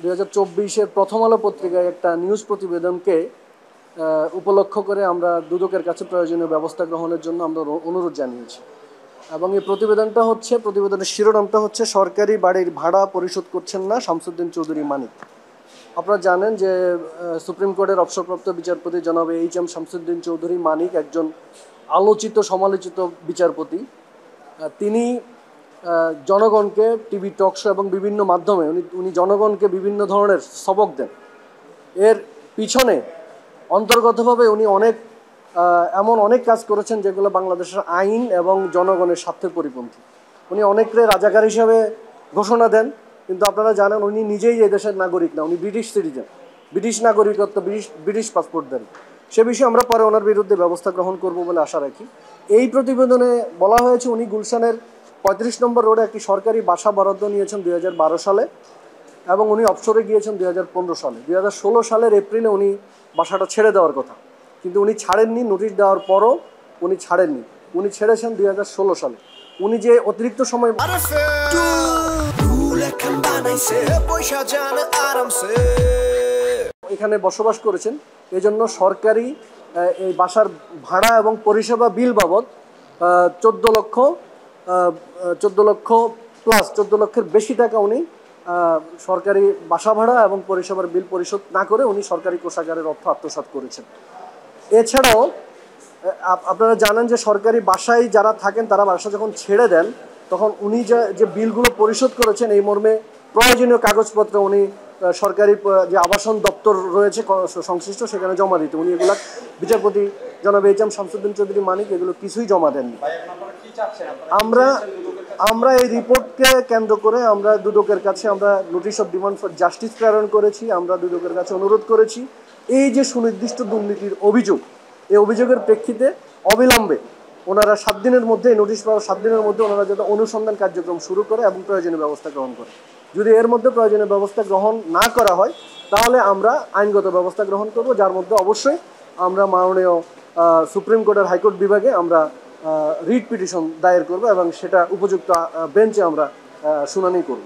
2024-এর প্রথম আলো পত্রিকায় একটা নিউজ প্রতিবেদনকে উপলক্ষ করে আমরা দুদকের কাছে প্রয়োজনীয় ব্যবস্থা গ্রহণের জন্য আমরা অনুরোধ জানিয়েছি। এবং এই প্রতিবেদনের শিরোনামটা হচ্ছে সরকারি বাড়ির ভাড়া পরিশোধ করছেন না শামসুদ্দিন চৌধুরী মানিক। আপনারা জানেন যে সুপ্রিম কোর্টের অবসরপ্রাপ্ত বিচারপতি জনাব এইচ.এম. শামসুদ্দিন চৌধুরী মানিক একজন আলোচিত সমালোচিত বিচারপতি। তিনি জনগণকে টিভি টক শো এবং বিভিন্ন মাধ্যমে উনি জনগণকে বিভিন্ন ধরনের সবক দেন। এর পিছনে অন্তর্গতভাবে উনি এমন অনেক কাজ করেছেন যেগুলো বাংলাদেশের আইন এবং জনগণের স্বার্থের পরিপন্থী। উনি অনেককে রাজাকার হিসাবে ঘোষণা দেন, কিন্তু আপনারা জানেন উনি নিজেই এই দেশের নাগরিক না, উনি ব্রিটিশ সিটিজেন, ব্রিটিশ নাগরিকত্ব, ব্রিটিশ পাসপোর্টধারী। সে বিষয়ে আমরা পরে ওনার বিরুদ্ধে ব্যবস্থা গ্রহণ করব বলে আশা রাখি। এই প্রতিবেদনে বলা হয়েছে উনি গুলশানের 35 নম্বর রোডে একটি সরকারি বাসা বরাদ্দ নিয়েছেন 2012 সালে এবং উনি অবসরে গিয়েছেন 2015 সালে। 2016 সালের এপ্রিলে উনি বাসাটা ছেড়ে দেওয়ার কথা, কিন্তু উনি ছাড়েননি। নোটিশ দেওয়ার পরও উনি ছাড়েননি, উনি ছেড়েছেন 2016 সালে। উনি যে অতিরিক্ত সময় এখানে বসবাস করেছেন, এজন্য সরকারি এই বাসার ভাড়া এবং পরিষেবা বিল বাবদ 14 লক্ষের বেশি টাকা উনি সরকারি বাসা ভাড়া এবং পরিষেবার বিল পরিশোধ না করে উনি সরকারি কোষাগারের অর্থ আত্মসাৎ করেছেন। এছাড়াও আপনারা জানেন যে সরকারি বাসায় যারা থাকেন তারা বাসা যখন ছেড়ে দেন তখন উনি যে বিলগুলো পরিশোধ করেছেন এই মর্মে প্রয়োজনীয় কাগজপত্র উনি সরকারি যে আবাসন দপ্তর রয়েছে সংশ্লিষ্ট সেখানে জমা দিতে, উনি এগুলা বিচারপতি জনাব এইচ.এম. শামসুদ্দিন চৌধুরী মানিক এগুলো কিছুই জমা দেননি। আমরা এই রিপোর্টকে কেন্দ্র করে আমরা দুদকের কাছে আমরা notice of demand for justice প্রেরণ করেছি। আমরা দুদকের কাছে অনুরোধ করেছি এই যে সুনির্দিষ্ট দুর্নীতির অভিযোগ, এই অভিযোগের প্রেক্ষিতে অবিলম্বে ওনারা 7 দিনের মধ্যে, নোটিশ পাওয়ার 7 দিনের মধ্যে ওনারা যাতে অনুসন্ধান কার্যক্রম শুরু করে এবং প্রয়োজনীয় ব্যবস্থা গ্রহণ করে। যদি এর মধ্যে প্রয়োজনীয় ব্যবস্থা গ্রহণ না করা হয় তাহলে আমরা আইনগত ব্যবস্থা গ্রহণ করব, যার মধ্যে অবশ্যই আমরা মাননীয় সুপ্রিম কোর্টের হাইকোর্ট বিভাগে আমরা রিট পিটিশন দায়ের করব এবং সেটা উপযুক্ত বেঞ্চে আমরা শুনানি করব।